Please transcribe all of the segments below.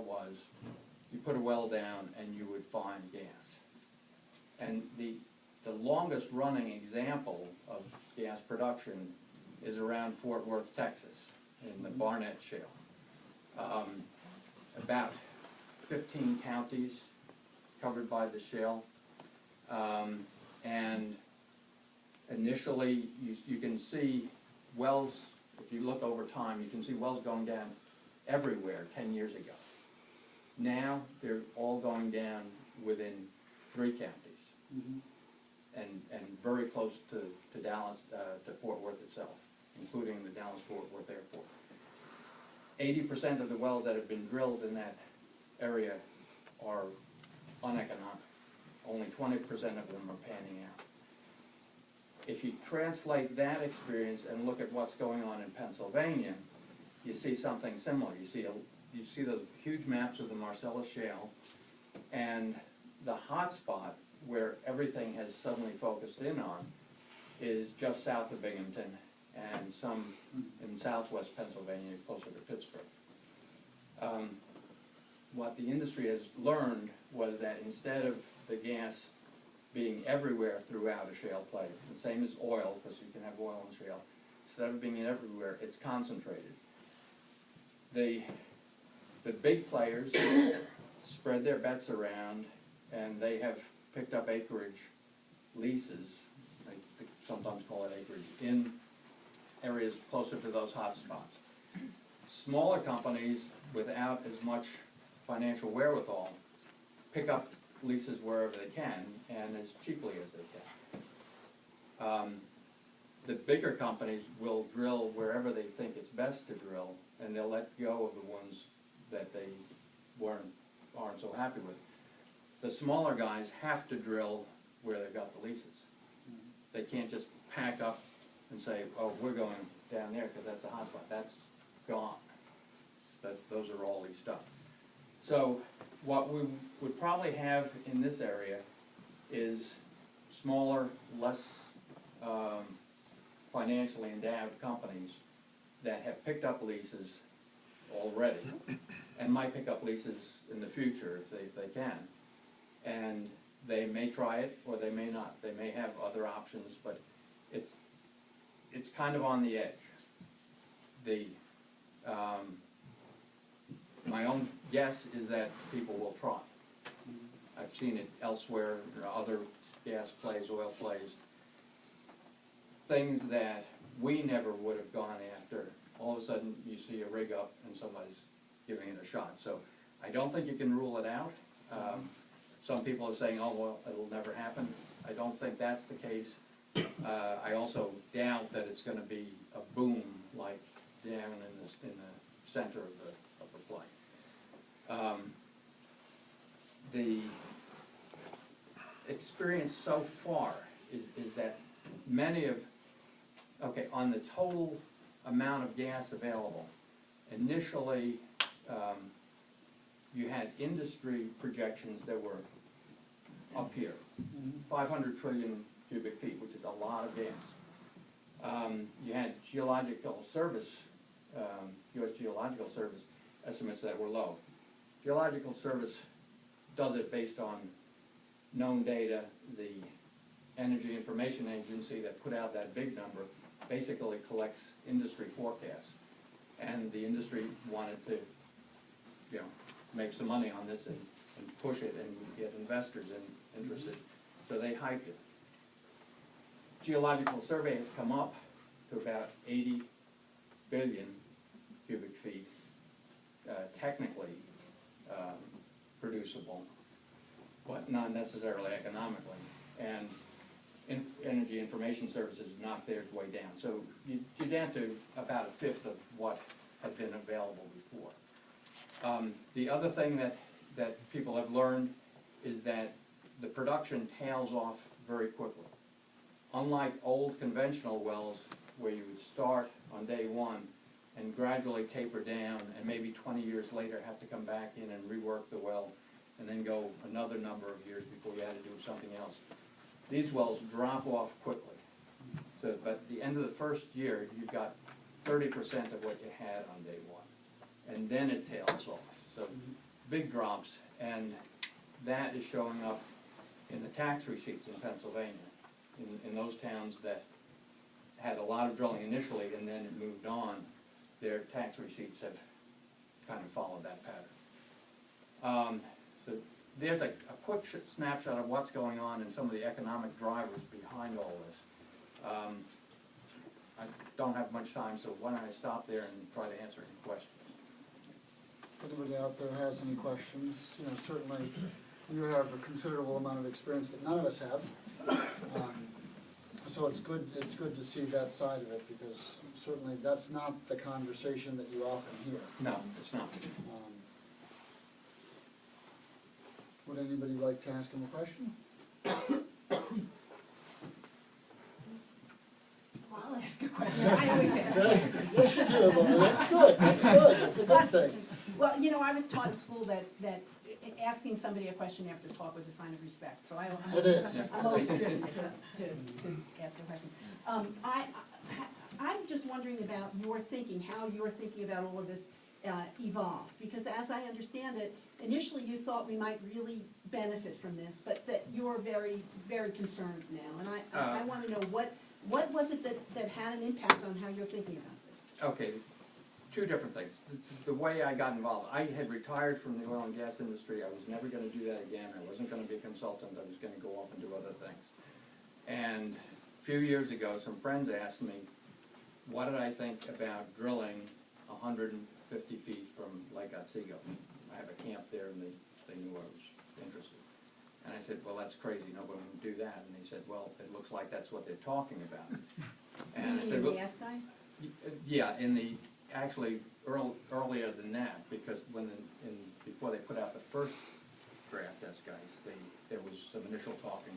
shale was, you put a well down and you would find gas. And the longest running example of gas production is around Fort Worth, Texas, in the Barnett Shale. About 15 counties covered by the shale. And initially, you can see wells, if you look over time, you can see wells going down everywhere 10 years ago. Now, they're all going down within 3 counties. And very close to Dallas, to Fort Worth itself, including the Dallas-Fort Worth Airport. 80% of the wells that have been drilled in that area are uneconomic. Only 20% of them are panning out. If you translate that experience and look at what's going on in Pennsylvania, you see something similar. You see those huge maps of the Marcellus Shale, and the hot spot where everything has suddenly focused in on is just south of Binghamton and some in southwest Pennsylvania, closer to Pittsburgh. What the industry has learned was that instead of the gas being everywhere throughout a shale play, the same as oil, because you can have oil in shale, instead of being everywhere, it's concentrated. The big players spread their bets around, and they have picked up acreage leases, they sometimes call it acreage, in areas closer to those hot spots. Smaller companies without as much financial wherewithal pick up leases wherever they can and as cheaply as they can. The bigger companies will drill wherever they think it's best to drill, and they'll let go of the ones that they aren't so happy with. The smaller guys have to drill where they've got the leases. They can't just pack up and say, oh, we're going down there because that's a hot spot. That's gone. Those are all leased up. So what we would probably have in this area is smaller, less financially endowed companies that have picked up leases already and might pick up leases in the future if they can. And they may try it or they may not. They may have other options, but it's kind of on the edge. My own guess is that people will try. I've seen it elsewhere, other gas plays, oil plays. Things that we never would have gone after, all of a sudden you see a rig up and somebody's giving it a shot. So I don't think you can rule it out. Some people are saying, oh, well, it'll never happen. I don't think that's the case. I also doubt that it's going to be a boom like down in the center of the play. The experience so far is that many of, on the total amount of gas available, initially you had industry projections that were up here, 500 trillion cubic feet, which is a lot of gas. You had geological service, U.S. Geological Service estimates that were low. Geological Service does it based on known data. The Energy Information Agency that put out that big number basically collects industry forecasts. And the industry wanted to, make some money on this and push it and get investors interested. So they hyped it. Geological Survey has come up to about 80 billion cubic feet, technically producible, but not necessarily economically. And Energy Information Services knocked theirs way down. So you're down to about a fifth of what had been available before. The other thing that people have learned is that the production tails off very quickly. Unlike old conventional wells where you would start on day one and gradually taper down and maybe 20 years later have to come back in and rework the well and then go another number of years before you had to do something else. These wells drop off quickly. So, but at the end of the first year, you've got 30% of what you had on day one. And then it tails off. So big drops, and that is showing up in the tax receipts in Pennsylvania, in those towns that had a lot of drilling initially and then it moved on. Their tax receipts have kind of followed that pattern. So there's a quick snapshot of what's going on and some of the economic drivers behind all this. I don't have much time, so why don't I stop there and try to answer any questions. If anybody out there has any questions, certainly you have a considerable amount of experience that none of us have. So it's good to see that side of it, because certainly that's not the conversation that you often hear. No, it's not. Would anybody like to ask him a question? I'll ask a question. I always ask questions. Yes, you do, Lorna. That's good. That's good. That's a good thing. Well, I was taught in school that asking somebody a question after talk was a sign of respect, so I'm always good to ask a question. I'm just wondering about your thinking, how you're thinking about all of this evolved, because as I understand it, initially you thought we might really benefit from this, but that you're very, very concerned now, and I want to know what was it that had an impact on how you're thinking about this? Okay, two different things. The way I got involved, I had retired from the oil and gas industry. I was never going to do that again. I wasn't going to be a consultant. I was going to go off and do other things. And a few years ago, some friends asked me, what did I think about drilling 150 feet from Lake Otsego? I have a camp there, and they knew I was interested. And I said, well, that's crazy. Nobody would do that. And they said, well, it looks like that's what they're talking about. And I said, well, gas guys? yeah, actually earlier than that, because before they put out the first draft S guys, there was some initial talking,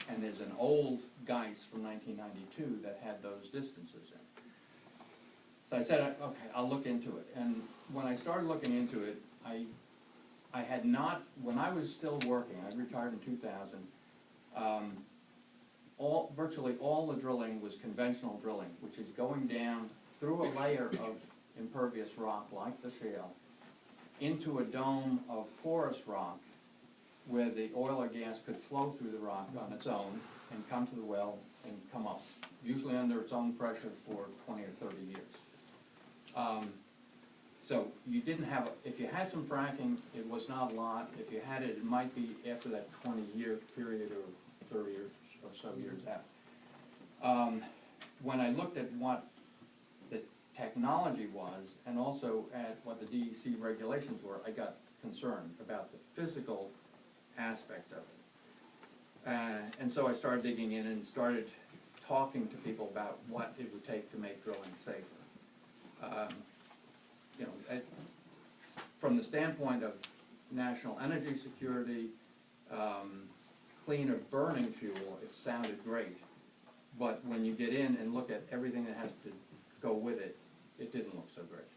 and there's an old Geis from 1992 that had those distances in. So I said, okay, I'll look into it. And when I started looking into it, I had not, when I was still working, I retired in 2000, virtually all the drilling was conventional drilling, which is going down through a layer of impervious rock like the shale into a dome of porous rock where the oil or gas could flow through the rock on its own and come to the well and come up, usually under its own pressure for 20 or 30 years. So you didn't have, if you had some fracking, it was not a lot. If you had it, it might be after that 20-year period or 30 or so years out. When I looked at what the technology was and also at what the DEC regulations were, I got concerned about the physical aspects of it. And so I started digging in and started talking to people about what it would take to make drilling safer. From the standpoint of national energy security, cleaner burning fuel, it sounded great. But when you get in and look at everything that has to go with it, it didn't look so great.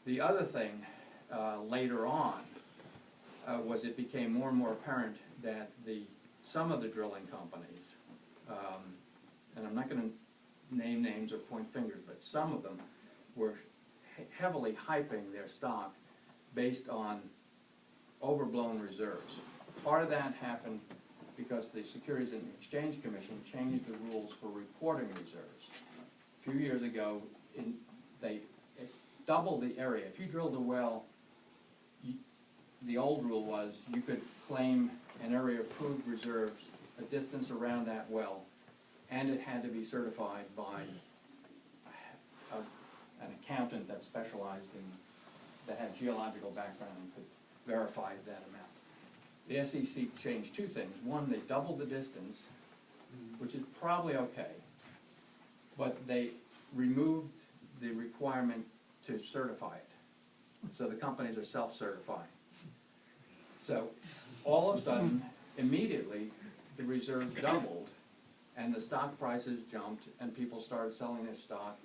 The other thing later on was it became more and more apparent that some of the drilling companies, and I'm not going to name names or point fingers, but some of them were heavily hyping their stock based on overblown reserves. Part of that happened because the Securities and Exchange Commission changed the rules for reporting reserves. A few years ago, they doubled the area. If you drilled a well, the old rule was you could claim an area of proved reserves a distance around that well, and it had to be certified by an accountant that specialized that had geological background and could verify that amount. The SEC changed two things. One, they doubled the distance, which is probably okay, but they removed the requirement to certify it. So the companies are self-certifying. So all of a sudden, immediately, the reserves doubled, and the stock prices jumped, and people started selling their stock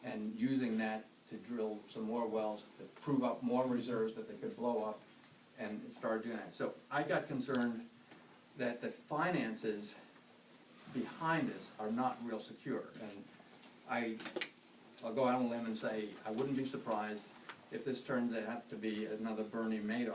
and using that to drill some more wells to prove up more reserves that they could blow up, and started doing that. So I got concerned that the finances behind this are not real secure, and I'll go out on a limb and say I wouldn't be surprised if this turns out to be another Bernie Madoff